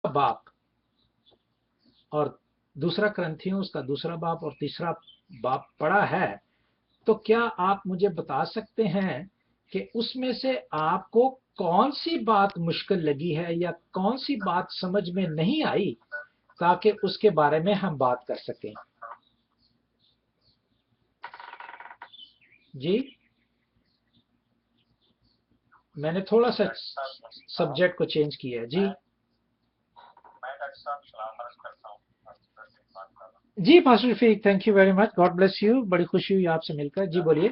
बाप और दूसरा ग्रंथियों उसका दूसरा बाप और तीसरा बाप पढ़ा है, तो क्या आप मुझे बता सकते हैं कि उसमें से आपको कौन सी बात मुश्किल लगी है या कौन सी बात समझ में नहीं आई, ताकि उसके बारे में हम बात कर सकें। जी, मैंने थोड़ा सा सब्जेक्ट को चेंज किया है। जी जी pastor Rafiq, thank you very much, God bless you, बड़ी खुशी हुई आपसे मिलकर। जी बोलिए।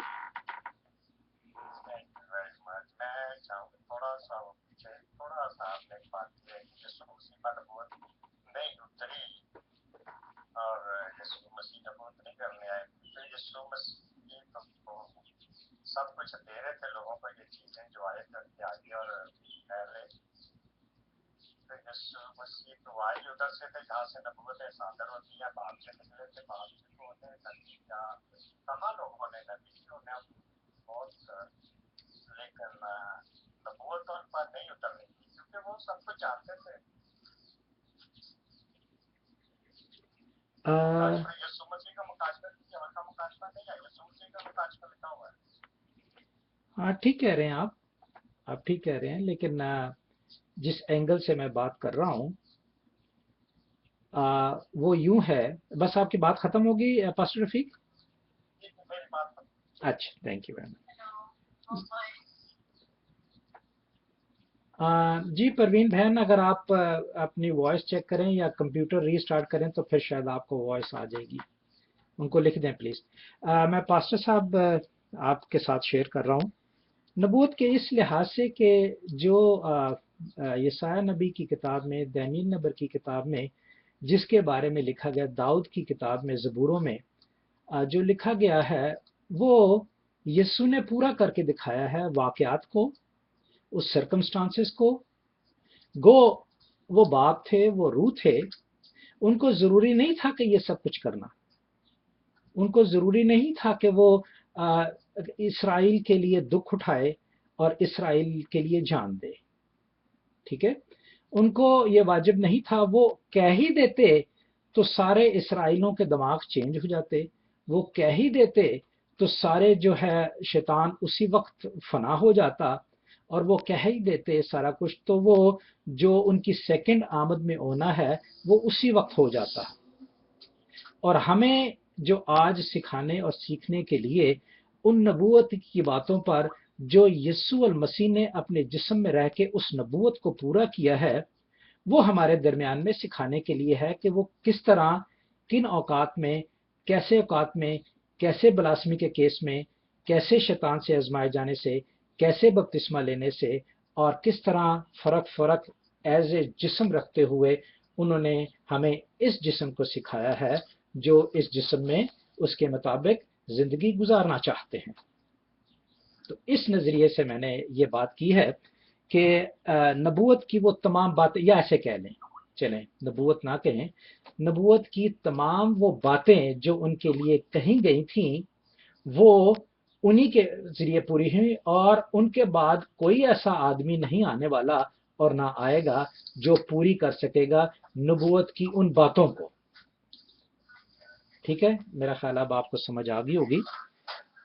हाँ, ठीक कह रहे हैं आप ठीक कह रहे हैं, लेकिन जिस एंगल से मैं बात कर रहा हूँ वो यूं है। बस आपकी बात खत्म होगी पास्टर रफीक? अच्छा, थैंक यू वेरी मच। जी परवीन बहन, अगर आप अपनी वॉइस चेक करें या कंप्यूटर रीस्टार्ट करें तो फिर शायद आपको वॉइस आ जाएगी। उनको लिख दें प्लीज। मैं पास्टर साहब आपके साथ शेयर कर रहा हूँ नबूवत के इस लिहाज से कि जो यसाया नबी की किताब में, दानियल नबी की किताब में जिसके बारे में लिखा गया, दाऊद की किताब में, ज़बूरों में जो लिखा गया है, वो यीशु ने पूरा करके दिखाया है वाकयात को, उस सर्कमस्टांसेस को। गो वो बाप थे, वो रूह थे, उनको जरूरी नहीं था कि ये सब कुछ करना। उनको जरूरी नहीं था कि वो इसराइल के लिए दुख उठाए और इसराइल के लिए जान दे। ठीक है, उनको ये वाजिब नहीं था। वो कह ही देते तो सारे इसराइलों के दिमाग चेंज हो जाते। वो कह ही देते तो सारे जो है शैतान उसी वक्त फना हो जाता। और वो कह ही देते सारा कुछ, तो वो जो उनकी सेकंड आमद में होना है वो उसी वक्त हो जाता। और हमें जो आज सिखाने और सीखने के लिए उन नबूवत की बातों पर जो यीशु अल मसीह ने अपने जिस्म में रह के उस नबूवत को पूरा किया है, वो हमारे दरमियान में सिखाने के लिए है कि वो किस तरह, किन औकात में, कैसे औकात में, कैसे बलासमी के केस में, कैसे शैतान से आजमाए जाने से, कैसे बपतिस्मा लेने से, और किस तरह फर्क फर्क एज ए जिस्म रखते हुए उन्होंने हमें इस जिस्म को सिखाया है जो इस जिस्म में उसके मुताबिक जिंदगी गुजारना चाहते हैं। तो इस नजरिए से मैंने ये बात की है कि नबूवत की वो तमाम बातें, या ऐसे कह लें, चलें नबूवत ना कहें, नबूवत की तमाम वो बातें जो उनके लिए कही गई थी, वो उन्हीं के जरिए पूरी हुई। और उनके बाद कोई ऐसा आदमी नहीं आने वाला और ना आएगा जो पूरी कर सकेगा नबूवत की उन बातों को। ठीक है, मेरा ख्याल अब आपको समझ आ गई होगी।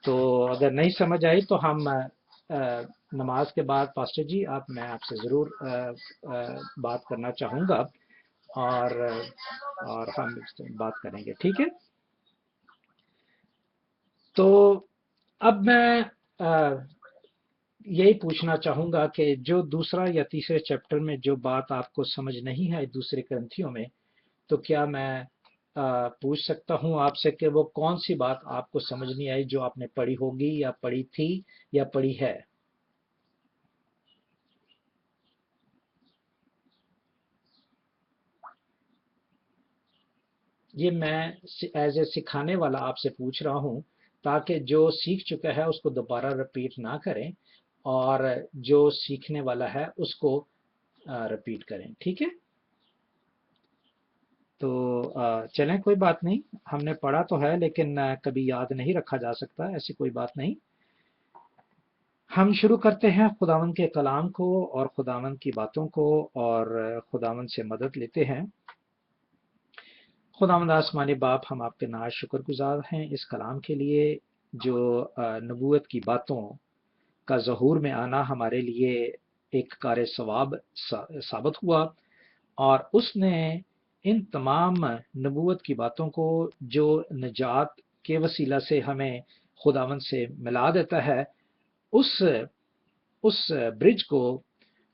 तो अगर नहीं समझ आई तो हम नमाज के बाद पास्टर जी आप, मैं आपसे ज़रूर बात करना चाहूँगा और हम बात करेंगे। ठीक है, तो अब मैं यही पूछना चाहूँगा कि जो दूसरा या तीसरे चैप्टर में जो बात आपको समझ नहीं है दूसरे ग्रंथियों में, तो क्या मैं पूछ सकता हूँ आपसे कि वो कौन सी बात आपको समझ नहीं आई जो आपने पढ़ी होगी या पढ़ी थी या पढ़ी है? ये मैं एज ए सिखाने वाला आपसे पूछ रहा हूँ, ताकि जो सीख चुका है उसको दोबारा रिपीट ना करें और जो सीखने वाला है उसको रिपीट करें। ठीक है, तो चलें, कोई बात नहीं, हमने पढ़ा तो है लेकिन कभी याद नहीं रखा जा सकता, ऐसी कोई बात नहीं। हम शुरू करते हैं खुदावंद के कलाम को और खुदावंद की बातों को और खुदावंद से मदद लेते हैं। खुदावंद आसमानी बाप, हम आपके नाज़ शुक्रगुजार हैं इस कलाम के लिए जो नबूवत की बातों का ज़हूर में आना हमारे लिए एक कार सवाब साबित हुआ, और उसने इन तमाम नबूवत की बातों को जो निजात के वसीला से हमें खुदावंद से मिला देता है, उस ब्रिज को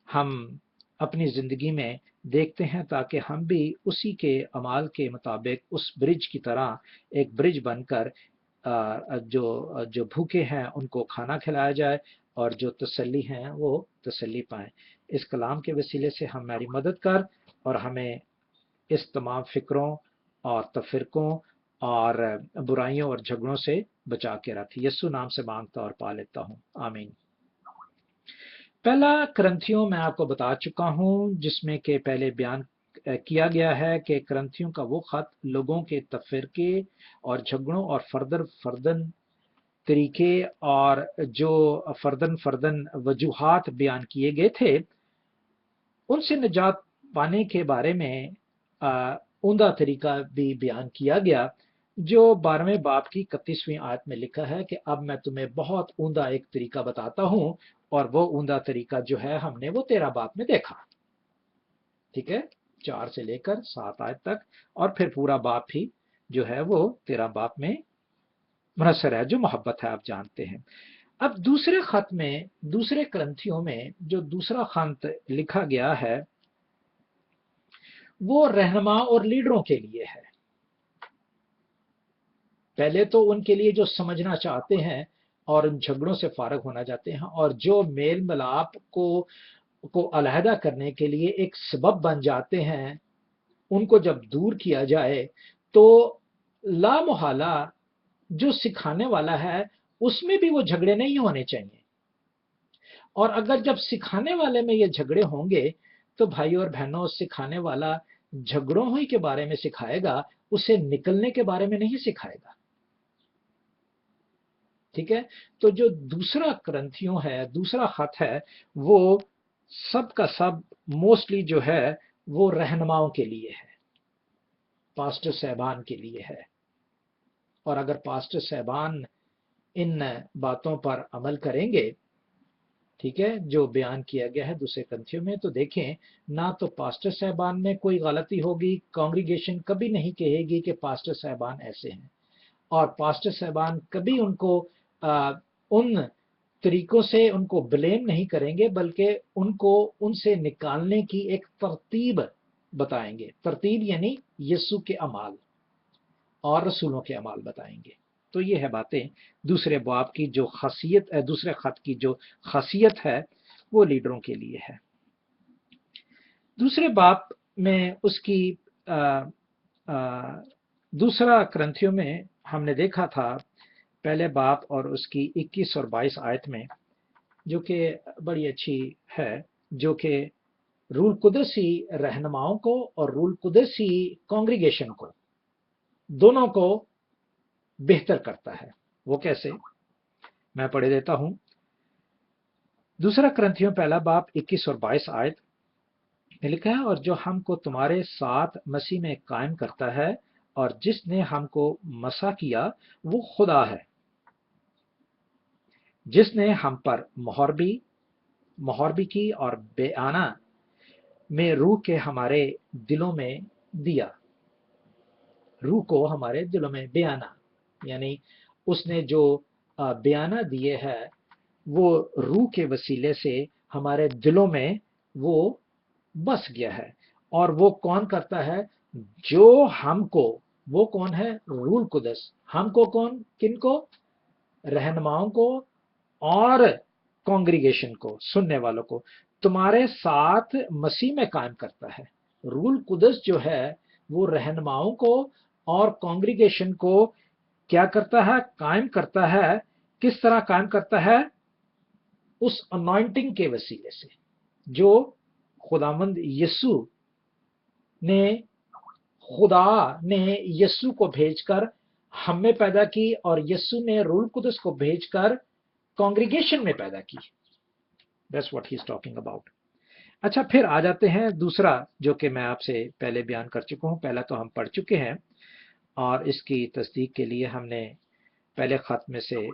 हम अपनी ज़िंदगी में देखते हैं, ताकि हम भी उसी के अमाल के मुताबिक उस ब्रिज की तरह एक ब्रिज बनकर जो भूखे हैं उनको खाना खिलाया जाए, और जो तसल्ली हैं वो तसल्ली पाएं। इस कलाम के वसीले से हमारी मदद कर और हमें इस तमाम फिक्रों और तफरकों और बुराइयों और झगड़ों से बचा के रख। यीशु नाम से मांगता और पा लेता हूँ, आमीन। पहला करंथियों मैं आपको बता चुका हूं, जिसमें के पहले बयान किया गया है कि करंथियों का वो खत लोगों के तफरके और झगड़ों और फर्दन तरीके और जो फर्दन वजूहात बयान किए गए थे, उनसे निजात पाने के बारे में उम्दा तरीका भी बयान किया गया, जो 12वें बाब की 31वीं आयत में लिखा है कि अब मैं तुम्हें बहुत उम्दा एक तरीका बताता हूं, और वो उम्दा तरीका जो है हमने वो 13 बाब में देखा। ठीक है, 4 से लेकर 7 आयत तक, और फिर पूरा बाब भी जो है वो 13 बाब में मुनसर है, जो मोहब्बत है, आप जानते हैं। अब दूसरे खत में, दूसरे ग्रंथियों में जो दूसरा खत लिखा गया है वो रहनुमा और लीडरों के लिए है। पहले तो उनके लिए जो समझना चाहते हैं और उन झगड़ों से फारग होना चाहते हैं, और जो मेल मिलाप को अलहदा करने के लिए एक सबब बन जाते हैं, उनको जब दूर किया जाए तो लामोहला जो सिखाने वाला है उसमें भी वो झगड़े नहीं होने चाहिए। और अगर जब सिखाने वाले में ये झगड़े होंगे तो भाई और बहनों, सिखाने वाला झगड़ों ही के बारे में सिखाएगा, उसे निकलने के बारे में नहीं सिखाएगा। ठीक है, तो जो दूसरा ग्रंथियों है, दूसरा खत है, वो सब का सब मोस्टली जो है वो रहनुमाओं के लिए है, पास्टर साहबान के लिए है। और अगर पास्टर साहबान इन बातों पर अमल करेंगे, ठीक है, जो बयान किया गया है दूसरे ग्रंथियों में, तो देखें, ना तो पास्टर साहबान में कोई गलती होगी, कांग्रीगेशन कभी नहीं कहेगी कि पास्टर साहबान ऐसे हैं, और पास्टर साहबान कभी उनको उन तरीकों से उनको ब्लेम नहीं करेंगे, बल्कि उनको उनसे निकालने की एक तरतीब बताएंगे। तरतीब यानी यीशु के अमाल और रसूलों के अमाल बताएंगे। तो ये है बातें दूसरे बाब की जो खासियत है, दूसरे खत की जो खासियत है वो लीडरों के लिए है। दूसरे बाब में उसकी दूसरा ग्रंथियों में हमने देखा था पहले बाब और उसकी 21 और 22 आयत में, जो कि बड़ी अच्छी है, जो कि रूल कुदसी रहनुमाओं को और रूल कुदसी कांग्रीगेशन को, दोनों को बेहतर करता है। वो कैसे, मैं पढ़े देता हूं। दूसरा ग्रंथियों पहला बाब 21 और 22 आयत में लिखा है, और जो हमको तुम्हारे साथ मसीह में कायम करता है और जिसने हमको मसा किया वो खुदा है, जिसने हम पर मोहर भी की और बेआना में रूह के हमारे दिलों में दिया। रूह को हमारे दिलों में बेआना, यानी उसने जो बेआना दिए है वो रूह के वसीले से हमारे दिलों में वो बस गया है। और वो कौन करता है, जो हमको, वो कौन है, रूल कुदस, हमको कौन, किनको, रहनुमाओं को और कांग्रीगेशन को, सुनने वालों को, तुम्हारे साथ मसीह में कायम करता है। रूल कुदस जो है वो रहनुमाओं को और कांग्रीगेशन को क्या करता है, कायम करता है। किस तरह कायम करता है, उस अनॉइंटिंग के वसीले से जो खुदावंद यीशु ने, खुदा ने यीशु को भेजकर हमें पैदा की, और यीशु ने रूल कुदस को भेजकर कॉन्ग्रीगेशन में पैदा की। That's what he is talking about. अच्छा, फिर आ जाते हैं दूसरा, जो कि मैं आपसे पहले बयान कर चुका हूँ। पहला तो हम पढ़ चुके हैं और इसकी तस्दीक के लिए हमने पहले खत में से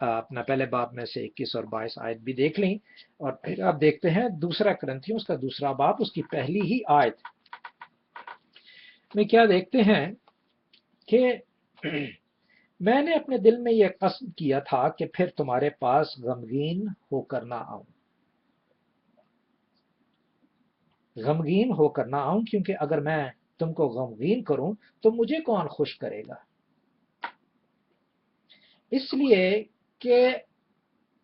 अपना पहले बाब में से 21 और 22 आयत भी देख ली। और फिर आप देखते हैं दूसरा करंथियों उसका दूसरा बाब उसकी पहली ही आयत में क्या देखते हैं कि मैंने अपने दिल में यह कसम किया था कि फिर तुम्हारे पास गमगीन होकर ना आऊं, गमगीन होकर ना आऊं, क्योंकि अगर मैं तुमको गमगीन करूं तो मुझे कौन खुश करेगा। इसलिए कि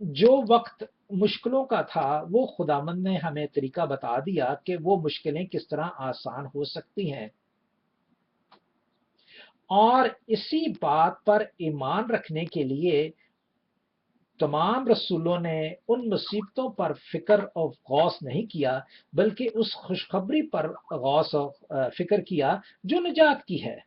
जो वक्त मुश्किलों का था वो खुदामंद ने हमें तरीका बता दिया कि वो मुश्किलें किस तरह आसान हो सकती हैं, और इसी बात पर ईमान रखने के लिए तमाम रसूलों ने उन मुसीबतों पर फिक्र और गौस नहीं किया, बल्कि उस खुशखबरी पर गौस और फिक्र किया जो निजात की है,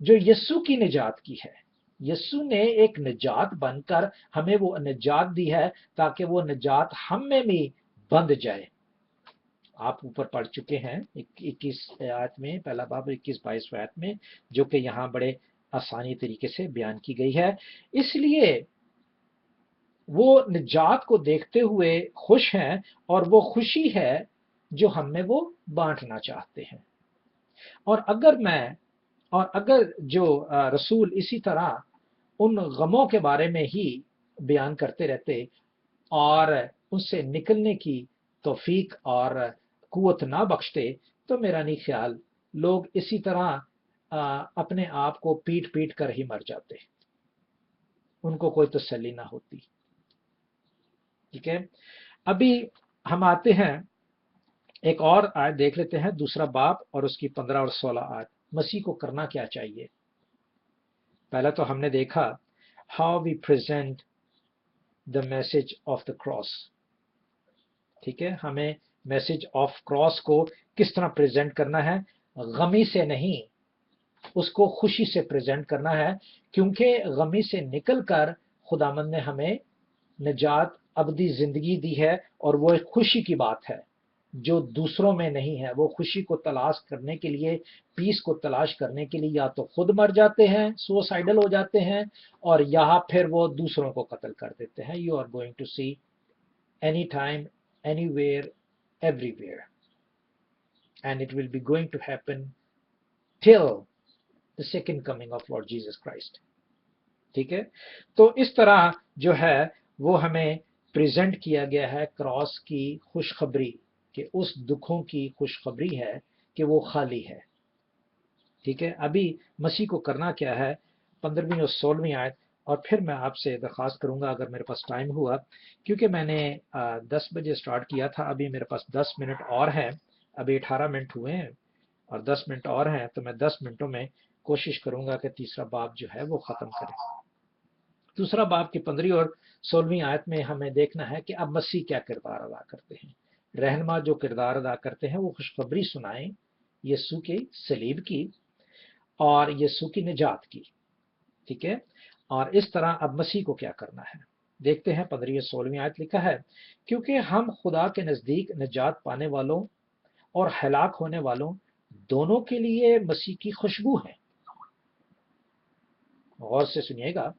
जो यस्सु की निजात की है। यस्सु ने एक निजात बनकर हमें वो निजात दी है ताकि वो निजात हम में भी बंध जाए। आप ऊपर पढ़ चुके हैं 21 आयत में, पहला बाब 21-22 आयत में, जो कि यहाँ बड़े आसानी तरीके से बयान की गई है। इसलिए वो निजात को देखते हुए खुश हैं, और वो खुशी है जो हम में वो बांटना चाहते हैं। और अगर जो रसूल इसी तरह उन गमों के बारे में ही बयान करते रहते और उससे निकलने की तौफीक और कुव्वत ना बख्शते, तो मेरा नहीं ख्याल लोग इसी तरह अपने आप को पीट पीट कर ही मर जाते, उनको कोई तसल्ली ना होती। ठीक है, अभी हम आते हैं एक और आयत देख लेते हैं, दूसरा बाब और उसकी 15 और 16 आयत। मसीह को करना क्या चाहिए। पहला तो हमने देखा how we present the message of the cross. ठीक है, हमें मैसेज ऑफ क्रॉस को किस तरह प्रेजेंट करना है, गमी से नहीं, उसको खुशी से प्रेजेंट करना है, क्योंकि गमी से निकलकर खुदामंद ने हमें निजात अबदी जिंदगी दी है, और वो एक खुशी की बात है जो दूसरों में नहीं है। वो खुशी को तलाश करने के लिए, पीस को तलाश करने के लिए या तो खुद मर जाते हैं, सुसाइडल हो जाते हैं, और या फिर वो दूसरों को कत्ल कर देते हैं। You are going to see any time, anywhere, everywhere, and it will be going to happen till the second coming of Lord Jesus Christ. ठीक है, तो इस तरह जो है वो हमें प्रेजेंट किया गया है क्रॉस की खुशखबरी, कि उस दुखों की खुशखबरी है कि वो खाली है। ठीक है, अभी मसीह को करना क्या है, 15वीं और 16वीं आयत। और फिर मैं आपसे दरख्वास्त करूंगा, अगर मेरे पास टाइम हुआ, क्योंकि मैंने 10 बजे स्टार्ट किया था, अभी मेरे पास 10 मिनट और हैं, अभी 18 मिनट हुए हैं और 10 मिनट और हैं, तो मैं 10 मिनटों में कोशिश करूंगा कि तीसरा बाब जो है वो ख़त्म करें। दूसरा बाब की 15वीं और 16वीं आयत में हमें देखना है कि अब मसीह क्या किरदार अदा करते हैं। रहनुमा जो किरदार अदा करते हैं वो खुशखबरी सुनाएं यीशु के सलीब की और यीशु की निजात की। ठीक है, और इस तरह अब मसीह को क्या करना है देखते हैं। 15वीं और 16वीं आयत लिखा है, क्योंकि हम खुदा के नजदीक निजात पाने वालों और हलाक होने वालों दोनों के लिए मसीह की खुशबू हैं। गौर से सुनिएगा,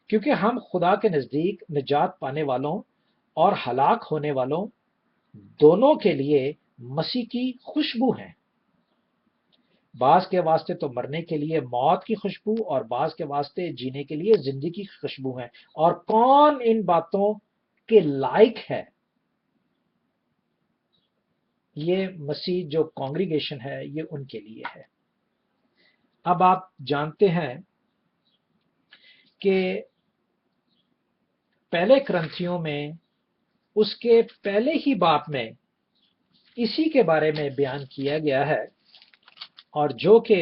क्योंकि हम खुदा के नजदीक निजात पाने वालों और हलाक होने वालों दोनों के लिए मसीह की खुशबू हैं। बाज के वास्ते तो मरने के लिए मौत की खुशबू, और बाज के वास्ते जीने के लिए जिंदगी की खुशबू है। और कौन इन बातों के लायक है, ये मसीह जो कांग्रीगेशन है ये उनके लिए है। अब आप जानते हैं कि पहले करंथियों में उसके पहले ही बाब में इसी के बारे में बयान किया गया है, और जो कि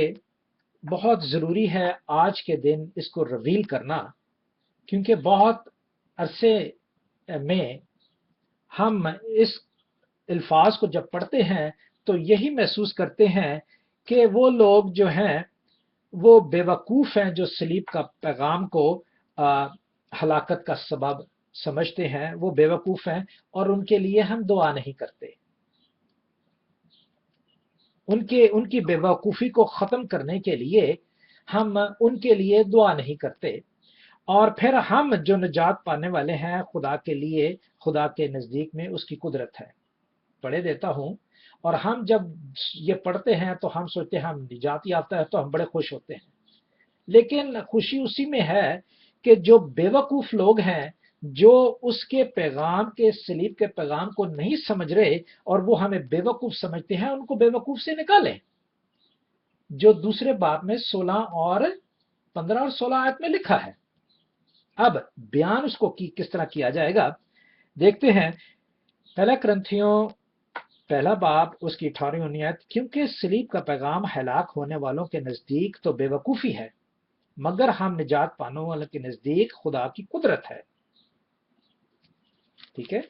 बहुत ज़रूरी है आज के दिन इसको रिवील करना, क्योंकि बहुत अरसे में हम इस अल्फाज को जब पढ़ते हैं तो यही महसूस करते हैं कि वो लोग जो हैं वो बेवकूफ़ हैं जो सलीब का पैगाम को हलाकत का सबब समझते हैं वो बेवकूफ़ हैं, और उनके लिए हम दुआ नहीं करते। उनकी बेवकूफ़ी को ख़त्म करने के लिए हम उनके लिए दुआ नहीं करते। और फिर हम जो निजात पाने वाले हैं खुदा के लिए, खुदा के नज़दीक में उसकी कुदरत है। पढ़े देता हूँ, और हम जब ये पढ़ते हैं तो हम सोचते हैं हम निजात याफ्ता है, तो हम बड़े खुश होते हैं। लेकिन खुशी उसी में है कि जो बेवकूफ़ लोग हैं, जो उसके पैगाम के, सलीब के पैगाम को नहीं समझ रहे और वो हमें बेवकूफ़ समझते हैं, उनको बेवकूफ़ से निकालें। जो दूसरे बाब में 16 और 15 और 16 आयत में लिखा है। अब बयान उसको किस तरह किया जाएगा देखते हैं। पहला ग्रंथियों पहला बाब उसकी 18 आयत, क्योंकि सलीब का पैगाम हलाक होने वालों के नजदीक तो बेवकूफ़ी है, मगर हम निजात पाने वालों के नजदीक खुदा की कुदरत है। ठीक है,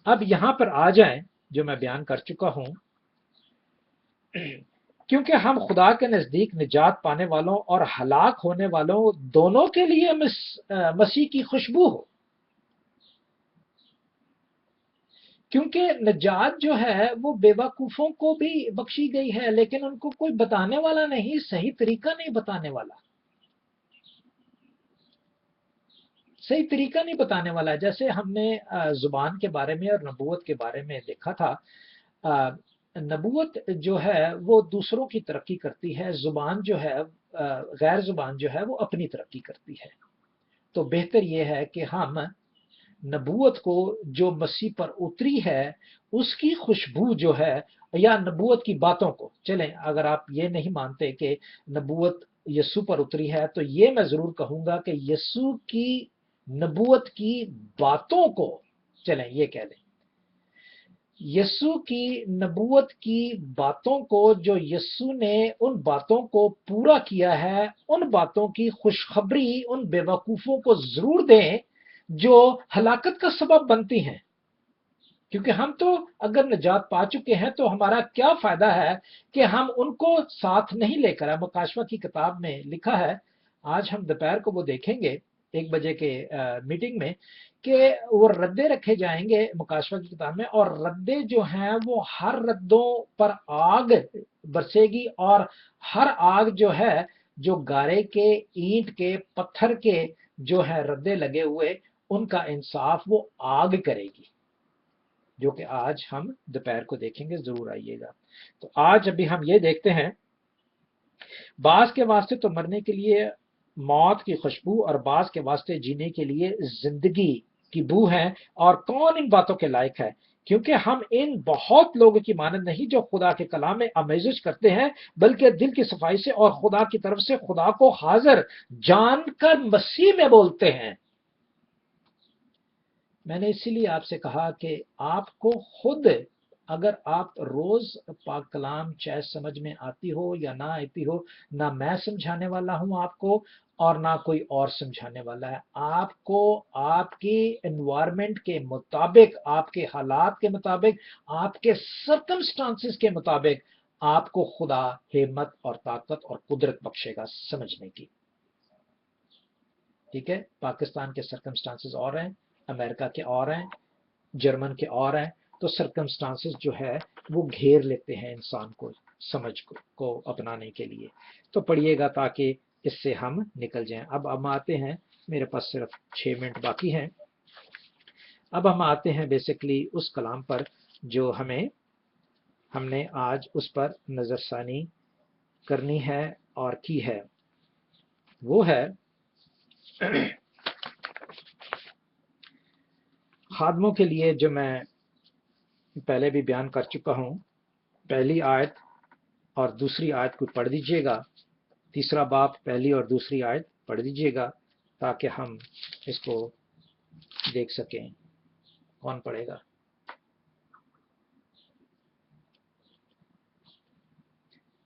अब यहां पर आ जाएं जो मैं बयान कर चुका हूं। क्योंकि हम खुदा के नजदीक निजात पाने वालों और हलाक होने वालों दोनों के लिए मसीह की खुशबू हो। क्योंकि निजात जो है वो बेवकूफों को भी बख्शी गई है, लेकिन उनको कोई बताने वाला नहीं, सही तरीका नहीं बताने वाला, सही तरीका नहीं बताने वाला। जैसे हमने जुबान के बारे में और नबूवत के बारे में देखा था। नबूवत जो है वो दूसरों की तरक्की करती है, जुबान जो है, गैर जुबान जो है वो अपनी तरक्की करती है। तो बेहतर यह है कि हम नबूवत को जो मसीह पर उतरी है उसकी खुशबू जो है, या नबूवत की बातों को, चलें अगर आप ये नहीं मानते कि नबूवत यस्सु पर उतरी है, तो ये मैं जरूर कहूंगा कि यस्सु की नबूवत की बातों को, चलें ये कह लें, यस्सु की नबूवत की बातों को, जो यस्सु ने उन बातों को पूरा किया है, उन बातों की खुशखबरी उन बेवकूफों को जरूर दें जो हलाकत का सबब बनती हैं। क्योंकि हम तो अगर निजात पा चुके हैं तो हमारा क्या फायदा है कि हम उनको साथ नहीं लेकर आए। मुकाशवा की किताब में लिखा है, आज हम दोपहर को वो देखेंगे 1 बजे के मीटिंग में, कि वो रद्दे रखे जाएंगे मुकाशवा की किताब में, और रद्दे जो हैं वो हर रद्दों पर आग बरसेगी, और हर आग जो है, जो गारे के, ईंट के, पत्थर के जो है रद्दे लगे हुए, उनका इंसाफ वो आग करेगी, जो कि आज हम दोपहर को देखेंगे, जरूर आइएगा। तो आज अभी हम ये देखते हैं, बास के वास्ते तो मरने के लिए मौत की खुशबू, और बास के वास्ते जीने के लिए जिंदगी की बू है। और कौन इन बातों के लायक है? क्योंकि हम इन बहुत लोगों की मानद नहीं जो खुदा के कलाम में आमेज़श करते हैं, बल्कि दिल की सफाई से और खुदा की तरफ से खुदा को हाजिर जानकर मसीह में बोलते हैं। मैंने इसीलिए आपसे कहा कि आपको खुद, अगर आप रोज पाक कलाम चाहे समझ में आती हो या ना आती हो, ना मैं समझाने वाला हूं आपको और ना कोई और समझाने वाला है, आपको आपकी एनवायरनमेंट के मुताबिक, आपके हालात के मुताबिक, आपके सर्कमस्टांसेस के मुताबिक आपको खुदा हिम्मत और ताकत और कुदरत बख्शेगा समझने की। ठीक है, पाकिस्तान के सर्कमस्टांसेस और हैं, अमेरिका के और हैं, जर्मन के और हैं। तो सर्कमस्टांसेस जो है वो घेर लेते हैं इंसान को, समझ को अपनाने के लिए। तो पढ़िएगा ताकि इससे हम निकल जाएं। अब हम आते हैं, मेरे पास सिर्फ 6 मिनट बाकी हैं। अब हम आते हैं बेसिकली उस कलाम पर जो हमने आज उस पर नजरसानी करनी है और की है। वो है खादमों के लिए, जो मैं पहले भी बयान कर चुका हूं। पहली आयत और दूसरी आयत को पढ़ दीजिएगा, तीसरा बाब पहली और दूसरी आयत पढ़ दीजिएगा ताकि हम इसको देख सकें। कौन पढ़ेगा?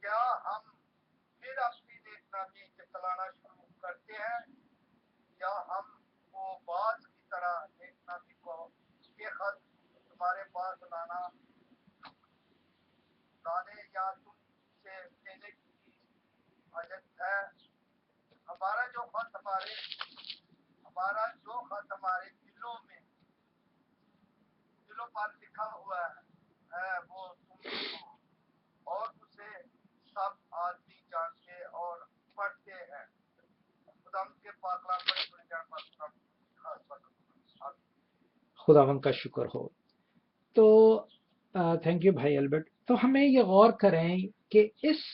क्या हम फिर अपनी नेकनामी चलाना शुरू करते हैं, या हम वो बाज की तरह नेकनामी को बेखद तुम्हारे पास लाने या तुमसे लेने की आदत है? हमारा जो खत हमारे हमारा जो खत हमारे दिलों पर लिखा हुआ है वो तुम लिखो और उसे सब आदमी जानते और पढ़ते हैं। खुदा के पाकलाम बड़े जान पर खास बात। खुदावन का शुक्र हो। तो थैंक यू भाई अल्बर्ट। तो हमें ये गौर करें कि इस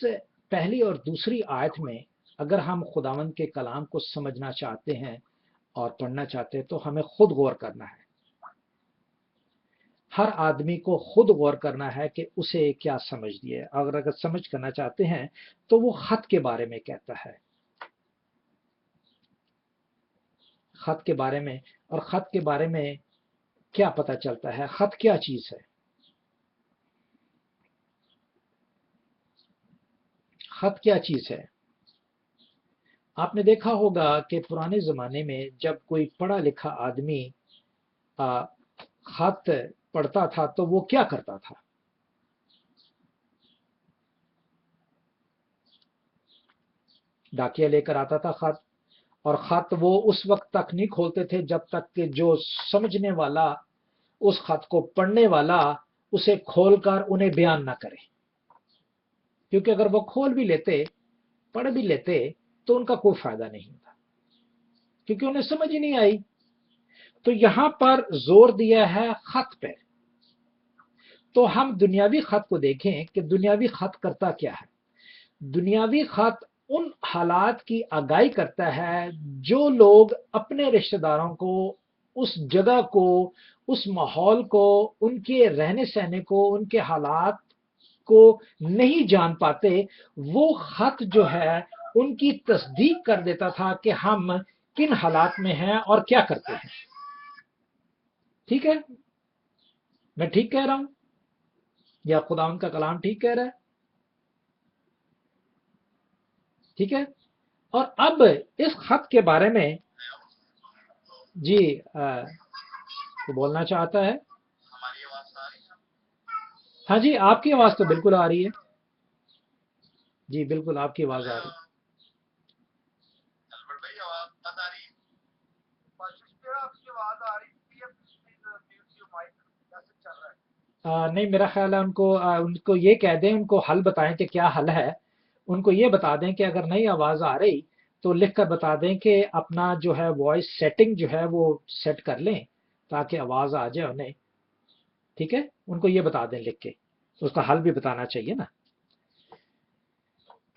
पहली और दूसरी आयत में अगर हम खुदावन के कलाम को समझना चाहते हैं और पढ़ना चाहते हैं तो हमें खुद गौर करना है। हर आदमी को खुद गौर करना है कि उसे क्या समझ दिए। अगर समझ करना चाहते हैं तो वो खत के बारे में कहता है, खत के बारे में। और खत के बारे में क्या पता चलता है, खत क्या चीज है। खत क्या चीज है। आपने देखा होगा कि पुराने जमाने में जब कोई पढ़ा लिखा आदमी खत पढ़ता था तो वो क्या करता था। डाकिया लेकर आता था खत, और खत वो उस वक्त तक नहीं खोलते थे जब तक कि जो समझने वाला, उस खत को पढ़ने वाला उसे खोलकर उन्हें बयान ना करे। क्योंकि अगर वो खोल भी लेते, पढ़ भी लेते तो उनका कोई फायदा नहीं होता, क्योंकि उन्हें समझ ही नहीं आई। तो यहां पर जोर दिया है खत पे। तो हम दुनियावी खत को देखें कि दुनियावी खत करता क्या है। दुनियावी खत उन हालात की आगाही करता है जो लोग अपने रिश्तेदारों को, उस जगह को, उस माहौल को, उनके रहने सहने को, उनके हालात को नहीं जान पाते। वो खत जो है उनकी तस्दीक कर देता था कि हम किन हालात में हैं और क्या करते हैं। ठीक है, मैं ठीक कह रहा हूं या खुदावंद का कलाम ठीक कह रहा है? ठीक है। और अब इस खत के बारे में जी तो बोलना चाहता है। हाँ जी, आपकी आवाज तो बिल्कुल आ रही है। जी बिल्कुल आपकी आवाज आ रही है। नहीं, मेरा ख्याल है उनको ये कह दें, उनको हल बताएं कि क्या हल है। उनको ये बता दें कि अगर नई आवाज आ रही तो लिख कर बता दें कि अपना जो है वॉइस सेटिंग जो है वो सेट कर लें ताकि आवाज आ जाए उन्हें। ठीक है, उनको ये बता दें लिख के, तो उसका हल भी बताना चाहिए ना।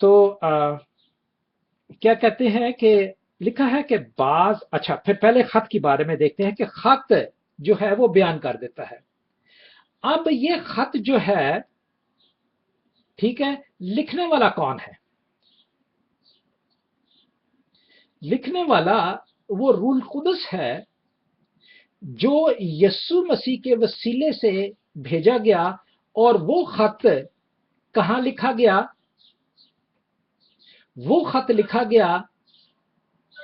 तो क्या कहते हैं कि लिखा है कि बाज, अच्छा फिर पहले खत के बारे में देखते हैं कि खत जो है वो बयान कर देता है। अब ये खत जो है, ठीक है, लिखने वाला कौन है? लिखने वाला वो रूल कुदस है जो यस्सु मसीह के वसीले से भेजा गया। और वो खत कहां लिखा गया? वो खत लिखा गया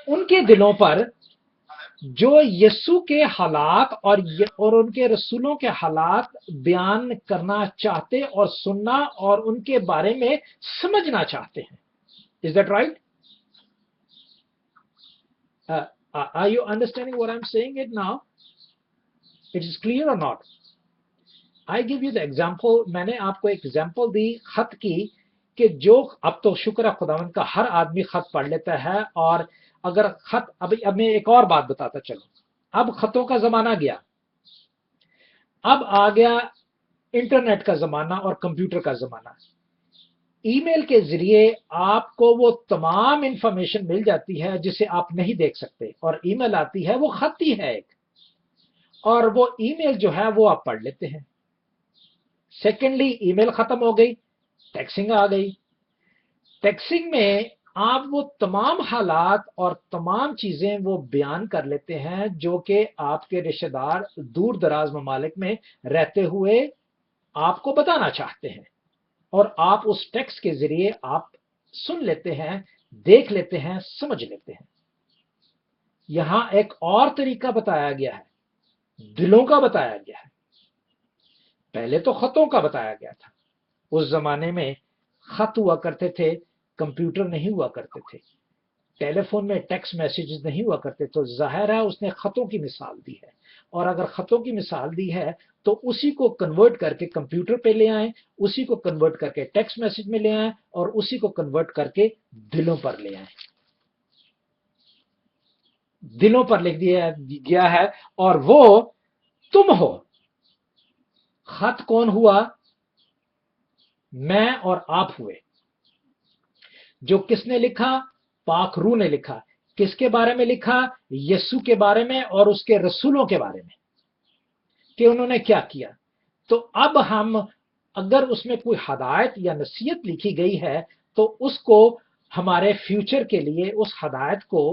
उनके दिलों पर जो यस्सु के हालात और उनके रसूलों के हालात बयान करना चाहते और सुनना और उनके बारे में समझना चाहते हैं। Is that right? Are you understanding what I'm saying it now? It is clear or not? I give you the example. मैंने आपको एक एग्जाम्पल दी खत की कि जो, अब तो शुक्र है खुदावंद का, हर आदमी खत पढ़ लेता है। और अगर खत, अब मैं एक और बात बताता चलो। अब खतों का जमाना गया, अब आ गया इंटरनेट का जमाना और कंप्यूटर का जमाना। ईमेल के जरिए आपको वो तमाम इंफॉर्मेशन मिल जाती है जिसे आप नहीं देख सकते, और ईमेल आती है, वो खत ही है एक, और वो ईमेल जो है वो आप पढ़ लेते हैं। सेकेंडली, ईमेल खत्म हो गई, टेक्सिंग आ गई। टेक्सिंग में आप वो तमाम हालात और तमाम चीजें वो बयान कर लेते हैं जो कि आपके रिश्तेदार दूर दराज ममालिक में रहते हुए आपको बताना चाहते हैं, और आप उस टेक्स्ट के जरिए आप सुन लेते हैं, देख लेते हैं, समझ लेते हैं। यहां एक और तरीका बताया गया है, दिलों का बताया गया है। पहले तो खतों का बताया गया था। उस जमाने में खत हुआ करते थे, कंप्यूटर नहीं हुआ करते थे। ٹیلی فون میں ٹیکسٹ میسیجز نہیں ہوا کرتے، تو ظاہر ہے اس نے خطوں کی مثال دی ہے، اور اگر خطوں کی مثال دی ہے تو اسی کو کنورٹ کر کے کمپیوٹر پہ لے آئیں، اسی کو کنورٹ کر کے ٹیکسٹ میسیج میں لے آئیں، اور اسی کو کنورٹ کر کے دلوں پر لے آئیں، دلوں پر لکھ دیا گیا ہے، اور وہ تم ہو۔ خط کون ہوا؟ میں اور آپ ہوئے۔ جو کس نے لکھا؟ پاک روح نے لکھا۔ کس کے بارے میں لکھا؟ یسوع کے بارے میں اور اس کے رسولوں کے بارے میں، کہ انہوں نے کیا کیا۔ تو اب ہم اگر اس میں کوئی ہدایت یا نصیحت لکھی گئی ہے تو اس کو ہمارے فیوچر کے لیے اس ہدایت کو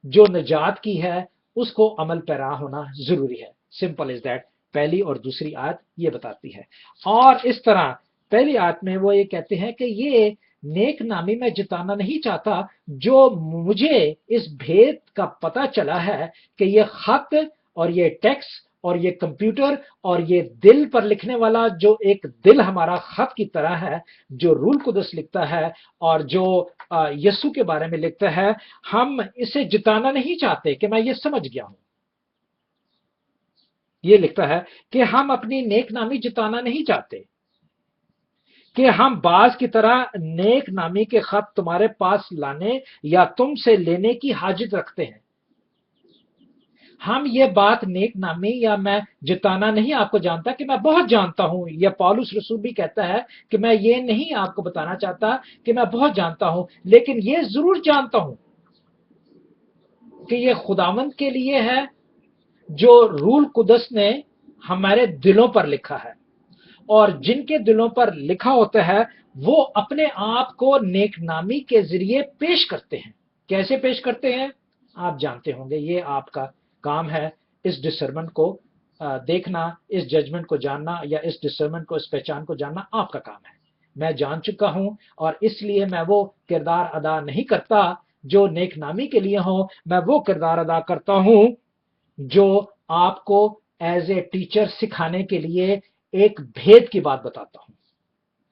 جو نجات کی ہے اس کو عمل پیرا ہونا ضروری ہے۔ Simple is that. پہلی اور دوسری آیت یہ بتاتی ہے، اور اس طرح پہلی آیت میں وہ یہ کہتے ہیں کہ یہ نیک نامی میں جتانا نہیں چاہتا، جو مجھے اس بھید کا پتہ چلا ہے کہ یہ خط اور یہ ٹیکسٹ اور یہ کمپیوٹر اور یہ دل پر لکھنے والا جو ایک دل ہمارا خط کی طرح ہے، جو روح القدس لکھتا ہے اور جو یسوع کے بارے میں لکھتا ہے، ہم اسے جتانا نہیں چاہتے کہ میں یہ سمجھ گیا ہوں۔ یہ لکھتا ہے کہ ہم اپنی نیک نامی جتانا نہیں چاہتے، کہ ہم بعض کی طرح نیک نامی کے خط تمہارے پاس لانے یا تم سے لینے کی حاجت رکھتے ہیں۔ ہم یہ بات نیک نامی یا میں جتانا نہیں آپ کو جانتا کہ میں بہت جانتا ہوں، یا پولس رسول بھی کہتا ہے کہ میں یہ نہیں آپ کو بتانا چاہتا کہ میں بہت جانتا ہوں، لیکن یہ ضرور جانتا ہوں کہ یہ خداوند کے لیے ہے جو روح القدس نے ہمارے دلوں پر لکھا ہے، اور جن کے دلوں پر لکھا ہوتا ہے وہ اپنے آپ کو نیک نامی کے ذریعے پیش کرتے ہیں۔ کیسے پیش کرتے ہیں آپ جانتے ہوں گے، یہ آپ کا کام ہے اس ڈسرنمنٹ کو دیکھنا، اس ججمنٹ کو جاننا، یا اس ڈسرنمنٹ کو، اس پہچان کو جاننا آپ کا کام ہے۔ میں جان چکا ہوں، اور اس لیے میں وہ کردار ادا نہیں کرتا جو نیک نامی کے لیے ہوں، میں وہ کردار ادا کرتا ہوں جو آپ کو ایز اے ٹیچر سکھانے کے لیے ایک بھید کی بات بتاتا ہوں۔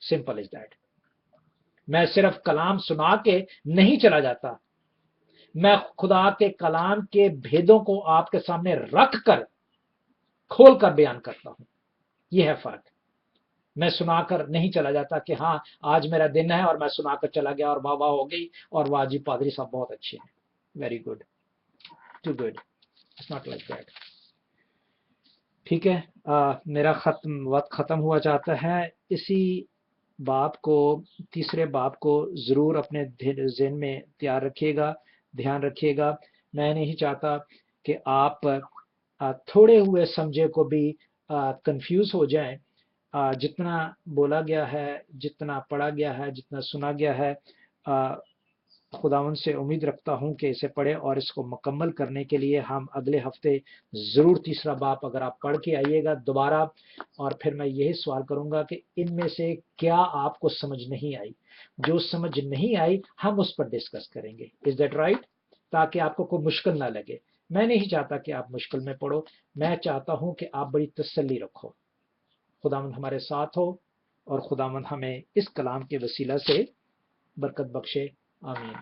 Simple is that. میں صرف کلام سنا کے نہیں چلا جاتا، میں خدا کے کلام کے بھیدوں کو آپ کے سامنے رکھ کر کھول کر بیان کرتا ہوں۔ یہ ہے فرق۔ میں سنا کر نہیں چلا جاتا کہ ہاں آج میرا دن ہے اور میں سنا کر چلا گیا اور واہ واہ ہو گئی اور واہ جی پادری صاحب بہت اچھے ہیں، very good, too good, it's not like that. ٹھیک ہے، میرا وقت ختم ہوا چاہتا ہے۔ اسی باب کو، تیسرے باب کو ضرور اپنے ذہن میں تیار رکھیے گا، دھیان رکھیے گا۔ میں نہیں چاہتا کہ آپ تھوڑے ہوئے سمجھے کو بھی کنفیوز ہو جائیں۔ جتنا بولا گیا ہے، جتنا پڑھا گیا ہے، جتنا سنا گیا ہے، خداوند سے امید رکھتا ہوں کہ اسے پڑھے، اور اس کو مکمل کرنے کے لیے ہم اگلے ہفتے ضرور تیسرا باب اگر آپ پڑھ کے آئیے گا دوبارہ، اور پھر میں یہی سوال کروں گا کہ ان میں سے کیا آپ کو سمجھ نہیں آئی۔ جو سمجھ نہیں آئی ہم اس پر ڈسکس کریں گے، از دیٹ رائٹ؟ تاکہ آپ کو کوئی مشکل نہ لگے۔ میں نہیں چاہتا کہ آپ مشکل میں پڑھو، میں چاہتا ہوں کہ آپ بڑی تسلی رکھو۔ خداوند ہمارے ساتھ ہو، اور خداوند ہمیں اس کلام کے وسیلہ سے برکت بخشے، آمین۔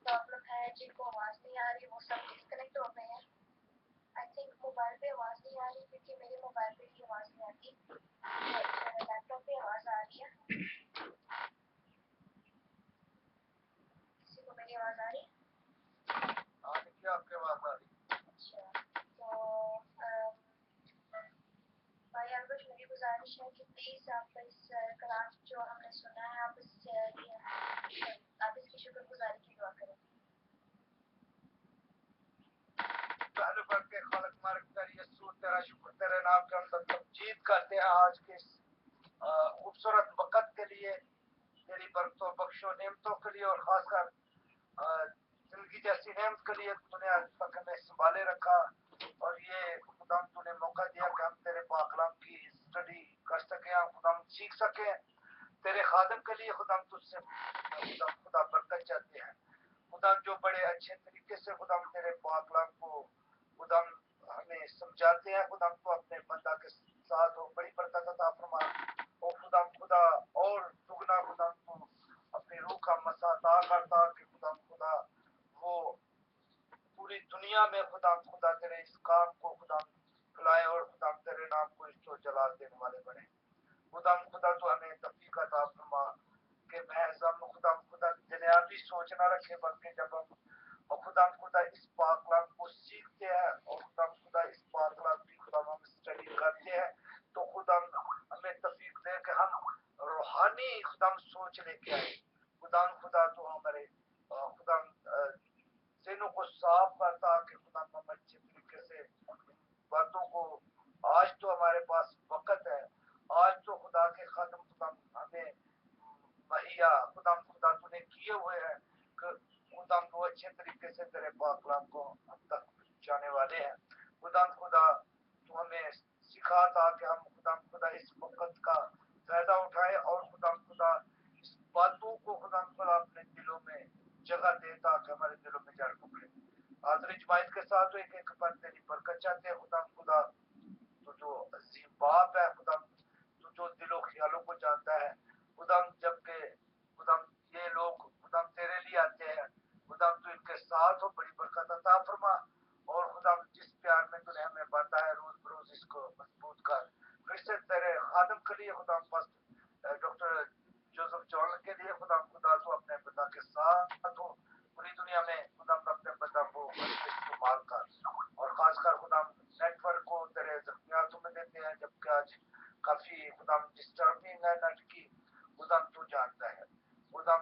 پرابلم ہے جن کو آواز نہیں آ رہی وہ سب ڈسکنیکٹ ہو گئے ہیں۔ آئی تھنک موبائل پہ آواز نہیں آ رہی کیونکہ میرے موبائل پہ ہی آواز نہیں آتی، لیپ ٹاپ پہ آواز آ رہی ہے۔ کسی کو میری آواز آ رہی ہے؟ آپ کے آواز آ رہی ہے۔ اچھا، تو بھائی آلبرٹ میری گزارش ہے کہ پلیز آپ اس کلام جو ہم نے سنا ہے آپ اس کی شکر گزاری کی دعا کریں۔ پہلے بڑھ کے خالق مالک تیری یسوع تیرا شکر تیرے نام کے اندر تمجید کرتے ہیں آج کے اس خوبصورت وقت کے لیے، تیری برکتوں بخشو نعمتوں کے لیے، اور خاص کر زندگی جیسی نعمت کے لیے تو نے آج تک ہمیں سنبھالے رکھا، اور یہ खुदा तूने मौका दिया कि हम तेरे पाकलाम की स्टडी कर सकें, हम खुदा सीख सकें तेरे खादम के लिए। खुदा तुझसे खुदा बरकत चाहते हैं खुदा, जो बड़े अच्छे तरीके से खुदा तेरे पाकलाम को खुदा हमें समझाते हैं। खुदा तो अपने बंदा के साथ हो, बड़ी बरकत अता फरमा। और खुदा और दुगना खुदा को अपनी रूह का मसा अता करता कि खुदा वो पूरी दुनिया में खुदा तेरे इस काम को खुदा फैलाए और खुदा तेरे नाम को इज्जत जलाल देने वाले बने। खुदा तो हमें तौफीक अता फरमा कि महज हम खुदा दुनियावी सोच ना रखे, बल्कि जब हम खुदा इस पाक कलाम को सीखते हैं और खुदा इस पाक कलाम की हम स्टडी करते हैं, तो खुदा हमें तौफीक दे कि हम रूहानी सोच लेके आए। खुदा तो हमारे खुदा ज़हनों को साफ करता कि खुदा हम अच्छे तरीके से बातों को, आज तो हमारे पास वक्त है, आज तो खुदा के खत्म खुदा हमें महिया खुदा तूने किए हुए हैं कि खुदा वो अच्छे तरीके से तेरे पाकलाम को हम तक पहुंचाने वाले हैं। खुदा तू हमें सिखाता कि हम खुदा इस वक्त का फायदा उठाए और खुदा इस बातों को खुदा अपने दिलों में जगह देता कि हमारे दिलों में जड़ पकड़े। आदरी जमायत के साथ एक एक पर तेरी बरकत चाहते हैं खुदा तो जो अजीम बाप है खुदा, तू जो दिलों ख्यालों को जानता है खुदा, जबकि खुदा ये लोग खुदा तेरे लिए आते हैं खुदा, तू इनके साथ हो, बड़ी बरकत अता फरमा। और खुदा जिस प्यार में तूने हमें बांधा है, रोज बरोज इसको मजबूत कर। फिर से तेरे खादम के लिए खुदा बस डॉक्टर जोसेफ जॉन के लिए खुदा तो अपने पिता के साथ हो, पूरी दुनिया में खुदा अपने पिता को इस्तेमाल कर। और खासकर खुदा नेटवर्क को तेरे जख्मियातों में देते हैं, जबकि आज काफी खुदा डिस्टर्बिंग है नेट की, खुदा तू जानता है खुदा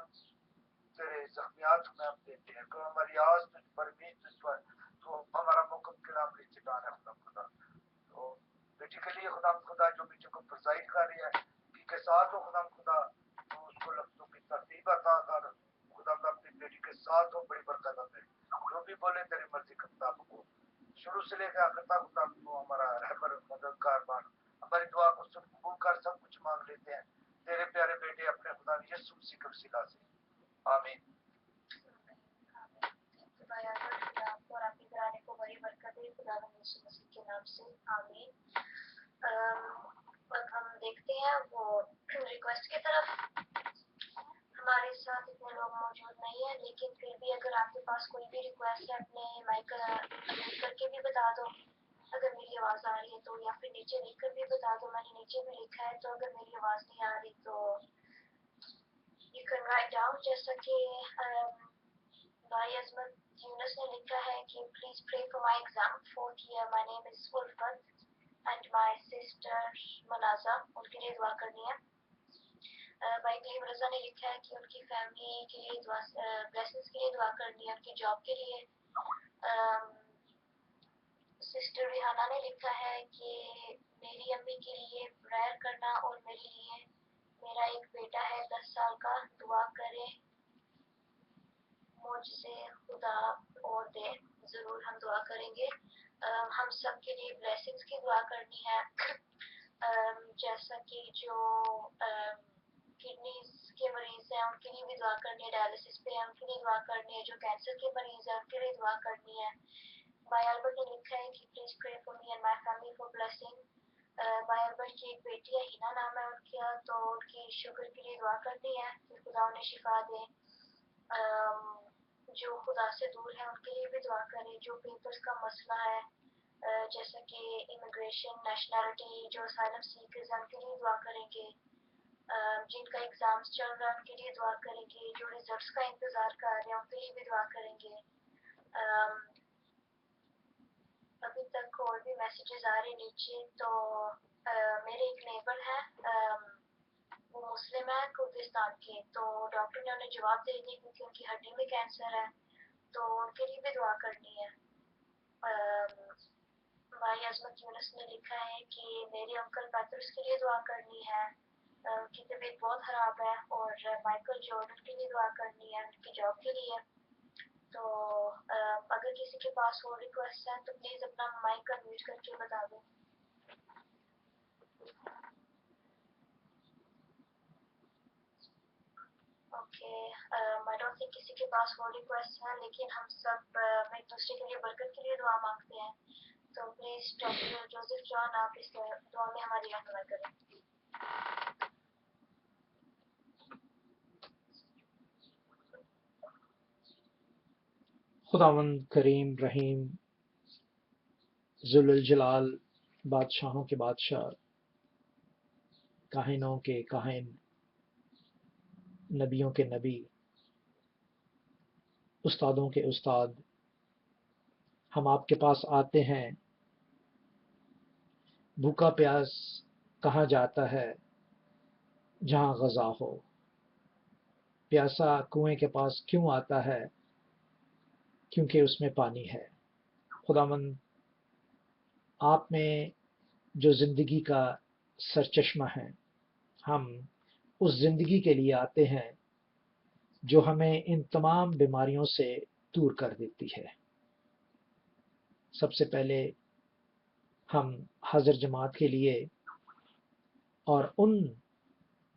तेरे जख्मियात में हम देते हैं कि हमारी आस तुझ पर भी तुझ पर तो हमारा मुकम के नाम चटान है खुदा। तो बेटी के लिए खुदा जो बेटी को प्रोसाइड कर रही है के साथ हो खुदा तो उसको लफ्जों की तरतीब अता कर खुदा अपनी बेटी के साथ हो, बड़ी बरकत दे। जो भी बोले तेरी मर्जी के मुताबिक हो, शुरू से लेकर आखिर तक खुदा तो हमारा रहबर मददगार बन। हमारी दुआ को सुन कबूल कर, सब कुछ मांग लेते हैं तेरे प्यारे बेटे अपने खुदा यीशु मसीह के वसीला से, आमीन। आपको और आपके घराने को बड़ी बरकत दे खुदा यीशु मसीह के नाम से, आमीन। अब हम देखते हैं वो रिक्वेस्ट की तरफ। हमारे साथ इतने लोग मौजूद नहीं है, लेकिन फिर भी अगर आपके पास कोई भी रिक्वेस्ट है अपने माइक अनम्यूट करके भी बता दो अगर मेरी आवाज़ आ रही है तो, या फिर नीचे लिखकर भी बता दो। मैंने नीचे भी लिखा है, तो अगर मेरी आवाज़ नहीं आ रही तो यू कैन राइट डाउन। जैसा कि भाई अजमत यूनुस ने लिखा है कि please pray for my exam 4th year, my name is Ulfat and my sister Manaja, उनके लिए दुआ करनी है। भाई कलीम रजा ने लिखा है कि उनकी फैमिली के लिए दुआ, ब्लेसिंग्स के लिए दुआ करनी है, उनकी जॉब के लिए। सिस्टर रिहाना ने लिखा है कि मेरी अम्मी के लिए प्रेयर करना और मेरे लिए, मेरा एक बेटा है 10 साल का, दुआ करे मुझसे खुदा और दे। जरूर हम दुआ करेंगे। हम सब के लिए ब्लेसिंग्स की दुआ करनी है। जैसा कि जो किडनीज के मरीज हैं उनके लिए भी दुआ करनी है, डायलिसिस पे है उनके लिए दुआ करनी है, जो कैंसर के मरीज हैं उनके लिए दुआ करनी है। भाई अल्बर्ट ने लिखा है कि please pray for me and my family for blessing. भाई अल्बर्ट की एक बेटी है, हिना नाम है उनका, तो उनकी शुगर के लिए दुआ करनी है कि खुदा उन्हें शिफा दे। जो खुदा से दूर है उनके लिए भी दुआ करें। जो पेपर्स का मसला है, जैसे कि इमिग्रेशन, नेशनैलिटी, जो असाइलम सीकर्स हैं उनके लिए दुआ करेंगे। जिनका एग्जाम्स चल रहा है उनके लिए दुआ करेंगे। जो रिजल्ट्स का इंतजार कर रहे हैं उनके लिए भी दुआ करेंगे। अभी तक और भी मैसेजेस आ रहे नीचे। तो मेरे एक नेबर है, वो मुस्लिम है कुर्दिस्तान के, तो डॉक्टर ने उन्हें जवाब दे दिया क्योंकि उनकी हड्डी में कैंसर है, तो उनके लिए भी दुआ करनी है। भाई अजमत यूनुस ने लिखा है कि मेरे अंकल पैतरुस के लिए दुआ करनी है, उनकी तबीयत बहुत ख़राब है। और माइकल जॉर्डन के लिए दुआ करनी है उनकी जॉब के लिए। तो अगर अगर किसी के पास और रिक्वेस्ट है तो प्लीज अपना माइक अनम्यूट करके बता दें। ओके, आई डोंट थिंक किसी के पास और रिक्वेस्ट है, लेकिन हम सब एक दूसरे के लिए बरकत के लिए दुआ मांगते हैं। तो प्लीज डॉक्टर जोसेफ जॉन, आप इस दुआ में हमारी रहनुमाई करें। खुदावंद करीम रहीम जुल्ल जलाल, बादशाहों के बादशाह, काहिनों के काहिन, नबियों के नबी, उस्तादों के उस्ताद, हम आपके पास आते हैं। भूखा प्यास कहाँ जाता है जहाँ ग़ज़ा हो, प्यासा कुएं के पास क्यों आता है, क्योंकि उसमें पानी है। खुदावंद, आप में जो ज़िंदगी का सरचश्मा है, हम उस ज़िंदगी के लिए आते हैं जो हमें इन तमाम बीमारियों से दूर कर देती है। सबसे पहले हम हाज़िर जमात के लिए और उन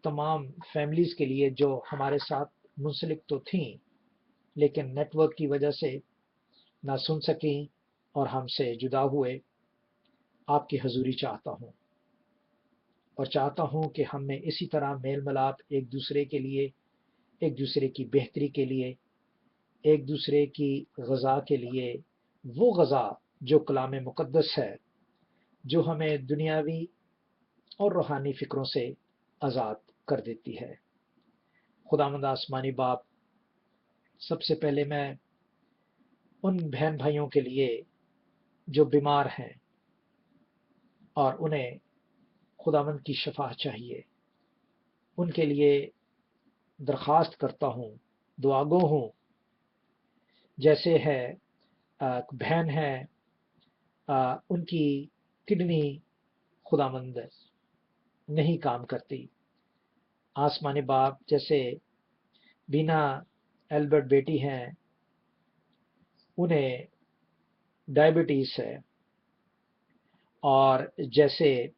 तमाम फैमिलीज़ के लिए जो हमारे साथ मुंसलिक तो थीं, लेकिन नेटवर्क की वजह से ना सुन सकें और हमसे जुदा हुए, आपकी हजूरी चाहता हूँ और चाहता हूँ कि हम में इसी तरह मेल मिलाप एक दूसरे के लिए, एक दूसरे की बेहतरी के लिए, एक दूसरे की ग़ज़ा के लिए, वो ग़ज़ा जो कलाम मुक़द्दस है, जो हमें दुनियावी और रूहानी फ़िक्रों से आज़ाद कर देती है। खुदावंद आसमानी बाप, सबसे पहले मैं उन बहन भाइयों के लिए जो बीमार हैं और उन्हें खुदावंद की शफा चाहिए, उनके लिए दरख्वास्त करता हूँ, दुआगो हूँ। जैसे है बहन है, उनकी किडनी खुदावंद नहीं काम करती। आसमानी बाप, जैसे बीना एल्बर्ट बेटी हैं, उन्हें डायबिटीज़ है, और जैसे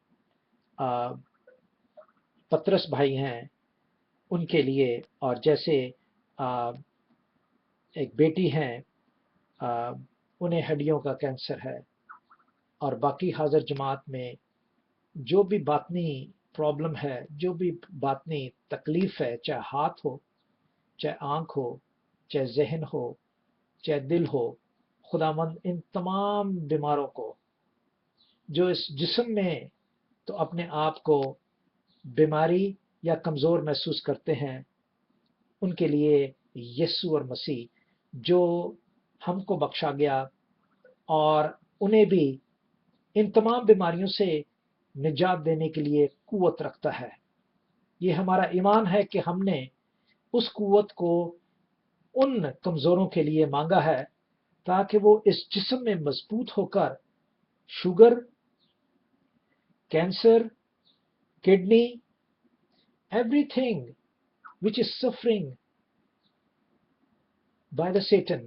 पतरस भाई हैं उनके लिए, और जैसे एक बेटी हैं, उन्हें हड्डियों का कैंसर है, और बाकी हाज़िर जमात में जो भी बातनी प्रॉब्लम है, जो भी बातनी तकलीफ़ है, चाहे हाथ हो, चाहे आँख हो, चाहे ज़हन हो, चाहे दिल हो, खुदावंद इन तमाम बीमारों को जो इस जिस्म में तो अपने आप को बीमारी या कमज़ोर महसूस करते हैं, उनके लिए यीशु और मसीह जो हमको बख्शा गया और उन्हें भी इन तमाम बीमारियों से निजात देने के लिए कुव्वत रखता है। ये हमारा ईमान है कि हमने उस कुव्वत को उन कमज़ोरों के लिए मांगा है ताकि वो इस जिस्म में मजबूत होकर sugar, cancer, kidney, everything which is suffering by the Satan,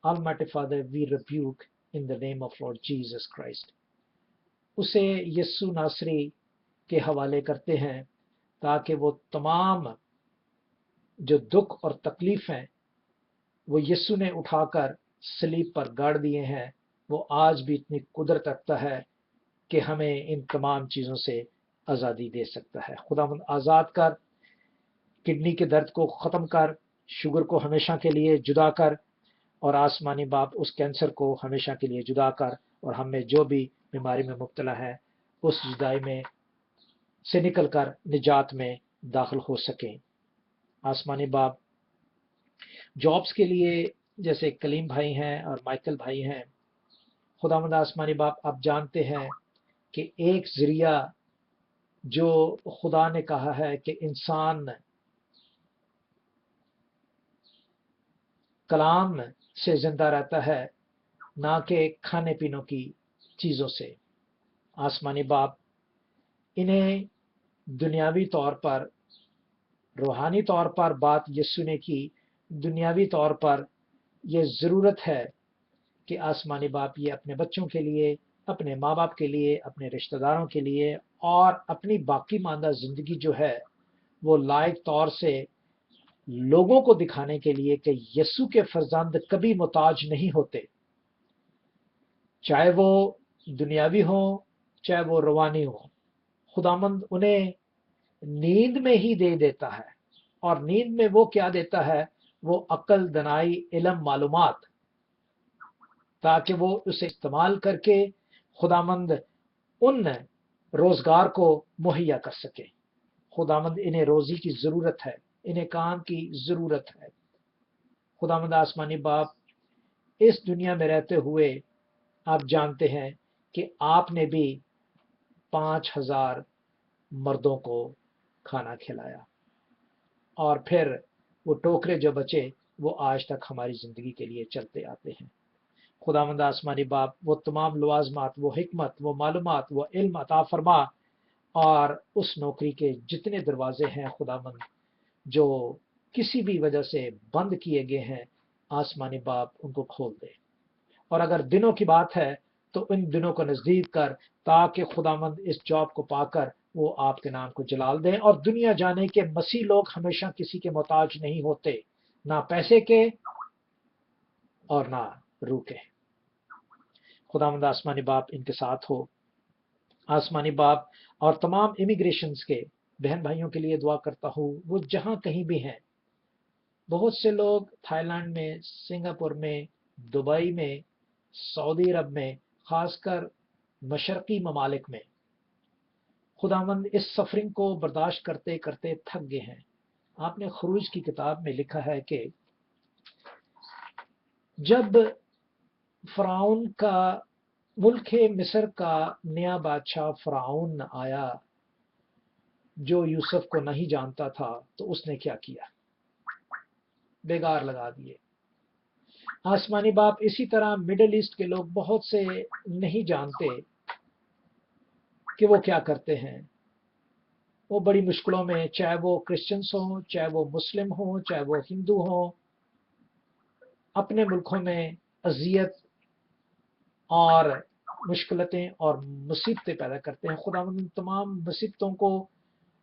Almighty Father, we rebuke in the name of Lord Jesus Christ. उसे यीशु नासरी के हवाले करते हैं ताकि वो तमाम जो दुख और तकलीफ हैं वो यीशु ने उठाकर सलीब पर गाड़ दिए हैं, वो आज भी इतनी कुदरत रखता है कि हमें इन तमाम चीज़ों से आज़ादी दे सकता है। खुदावंद आज़ाद कर, किडनी के दर्द को ख़त्म कर, शुगर को हमेशा के लिए जुदा कर, और आसमानी बाप उस कैंसर को हमेशा के लिए जुदा कर, और हमें जो भी बीमारी में मुब्तला है उस जुदाई में से निकल कर निजात में दाखिल हो सकें। आसमानी बाप, जॉब्स के लिए जैसे कलीम भाई हैं और माइकल भाई हैं, खुदावंद आसमानी बाप, आप जानते हैं कि एक ज़रिया जो खुदा ने कहा है कि इंसान कलाम से जिंदा रहता है, ना कि खाने पीने की चीज़ों से। आसमानी बाप, इन्हें दुनियावी तौर पर, रूहानी तौर पर बात यीशु ने की, दुनियावी तौर पर यह ज़रूरत है کہ آسمانی باپ یہ اپنے بچوں کے لیے، اپنے ماں باپ کے لیے، اپنے رشتہ داروں کے لیے اور اپنی باقی ماندہ زندگی جو ہے وہ لائق طور سے لوگوں کو دکھانے کے لیے کہ یسوع کے فرزند کبھی محتاج نہیں ہوتے، چاہے وہ دنیاوی ہوں چاہے وہ روحانی ہوں۔ خداوند انہیں نیند میں ہی دے دیتا ہے، اور نیند میں وہ کیا دیتا ہے؟ وہ عقل، دانائی، علم، معلومات، تاکہ وہ اسے استعمال کر کے خداوند ان روزگار کو مہیا کر سکے۔ خداوند انہیں روزی کی ضرورت ہے، انہیں کام کی ضرورت ہے۔ خداوند آسمانی باپ اس دنیا میں رہتے ہوئے آپ جانتے ہیں کہ آپ نے بھی 5,000 مردوں کو کھانا کھلایا، اور پھر وہ ٹوکرے جو بچے وہ آج تک ہماری زندگی کے لیے چلتے آتے ہیں۔ خداوند آسمانی باپ وہ تمام لوازمات، وہ حکمت، وہ معلومات، وہ علم عطا فرما، اور اس نوکری کے جتنے دروازے ہیں خداوند جو کسی بھی وجہ سے بند کیے گئے ہیں، آسمانی باپ ان کو کھول دے، اور اگر دنوں کی بات ہے تو ان دنوں کو نزدیک کر، تاکہ خداوند اس جاب کو پا کر وہ آپ کے نام کو جلال دیں، اور دنیا جانے کہ مسیح لوگ ہمیشہ کسی کے محتاج نہیں ہوتے، نہ پیسے کے اور نہ روح کے۔ خداوند آسمانی باپ ان کے ساتھ ہو۔ آسمانی باپ اور تمام امیگریشنز کے بہن بھائیوں کے لیے دعا کرتا ہوں، وہ جہاں کہیں بھی ہیں۔ بہت سے لوگ تھائی لینڈ میں، سنگاپور میں، دبئی میں، سعودی عرب میں، خاص کر مشرقی ممالک میں خداوند اس سفرنگ کو برداشت کرتے کرتے تھک گئے ہیں۔ آپ نے خروج کی کتاب میں لکھا ہے کہ جب فرعون کا ملک مصر کا نیا بادشاہ فرعون آیا جو یوسف کو نہیں جانتا تھا، تو اس نے کیا کیا؟ بیگار لگا دیے۔ آسمانی باپ اسی طرح مڈل ایسٹ کے لوگ بہت سے نہیں جانتے کہ وہ کیا کرتے ہیں۔ وہ بڑی مشکلوں میں، چاہے وہ کرسچنس ہوں، چاہے وہ مسلم ہوں، چاہے وہ ہندو ہوں، اپنے ملکوں میں اذیت اور مشکلتیں اور مصیبتیں پیدا کرتے ہیں۔ خداوند ان تمام مصیبتوں کو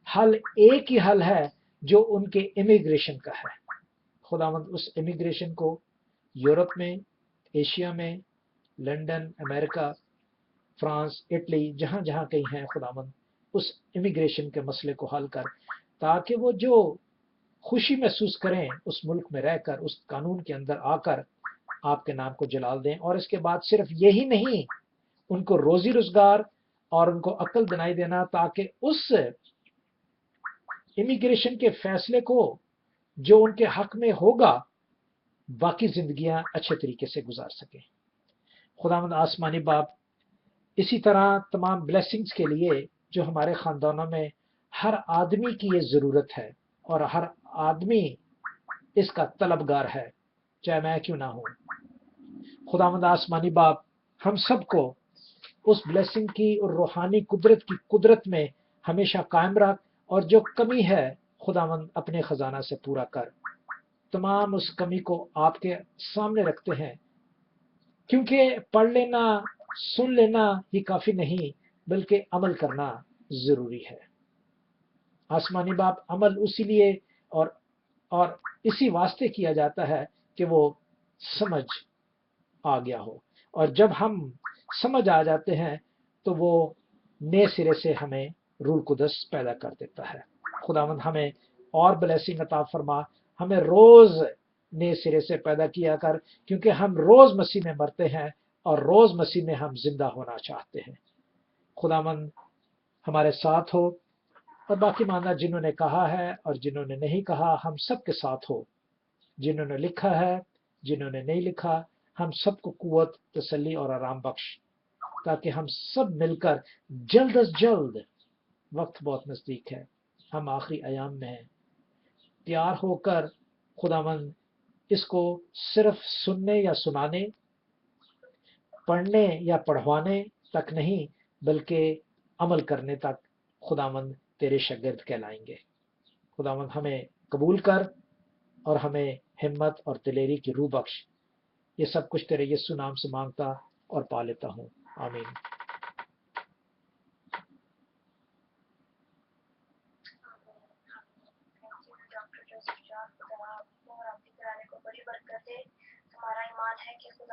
حل ایک ہی حل ہے جو ان کے امیگریشن کا ہے۔ خداوند اس امیگریشن کو یورپ میں، ایشیا میں، لندن، امریکہ، فرانس، اٹلی، جہاں جہاں کہیں ہیں، خداوند اس امیگریشن کے مسئلے کو حل کر، تاکہ وہ جو خوشی محسوس کریں اس ملک میں رہ کر، اس قانون کے اندر آ کر آپ کے نام کو جلال دیں۔ اور اس کے بعد صرف یہی نہیں، ان کو روزی روزگار اور ان کو عقل دنائی دینا، تاکہ اس امیگریشن کے فیصلے کو جو ان کے حق میں ہوگا باقی زندگیاں اچھے طریقے سے گزار سکیں۔ خداوند آسمانی باپ اسی طرح تمام بلیسنگز کے لیے جو ہمارے خاندانوں میں ہر آدمی کی یہ ضرورت ہے، اور ہر آدمی اس کا طلبگار ہے، چاہے میں کیوں نہ ہوں۔ خداوند آسمانی باپ ہم سب کو اس بلیسنگ کی اور روحانی قدرت کی قدرت میں ہمیشہ قائم رکھ، اور جو کمی ہے خداوند اپنے خزانہ سے پورا کر۔ تمام اس کمی کو آپ کے سامنے رکھتے ہیں، کیونکہ پڑھ لینا، سن لینا ہی کافی نہیں، بلکہ عمل کرنا ضروری ہے۔ آسمانی باپ عمل اسی لیے اور اسی واسطے کیا جاتا ہے کہ وہ سمجھ آ گیا ہو، اور جب ہم سمجھ آ جاتے ہیں تو وہ نئے سرے سے ہمیں روح القدس پیدا کر دیتا ہے۔ خداوند ہمیں اور بلیسنگ عطا فرما، ہمیں روز نئے سرے سے پیدا کیا کر، کیونکہ ہم روز مسیح میں مرتے ہیں اور روز مسیح میں ہم زندہ ہونا چاہتے ہیں۔ خداوند ہمارے ساتھ ہو، اور باقی ماندہ جنہوں نے کہا ہے اور جنہوں نے نہیں کہا، ہم سب کے ساتھ ہو، جنہوں نے لکھا ہے، جنہوں نے نہیں لکھا، ہم سب کو قوت، تسلی اور آرام بخش، تاکہ ہم سب مل کر جلد از جلد، وقت بہت نزدیک ہے، ہم آخری ایام میں ہیں، تیار ہو کر خداوند اس کو صرف سننے یا سنانے، پڑھنے یا پڑھوانے تک نہیں، بلکہ عمل کرنے تک خداوند تیرے شاگرد کہلائیں گے۔ خداوند ہمیں قبول کر اور ہمیں ہمت اور دلیری کی روح بخش، یہ سب کچھ تیرے یسوع نام سے مانگتا اور پا لیتا ہوں، آمین۔ ڈاکٹر جوزف جان، خدا آپ کو اور آپ کے گھرانے کو بڑی برکت دے۔ ہمارا ایمان ہے کہ خدا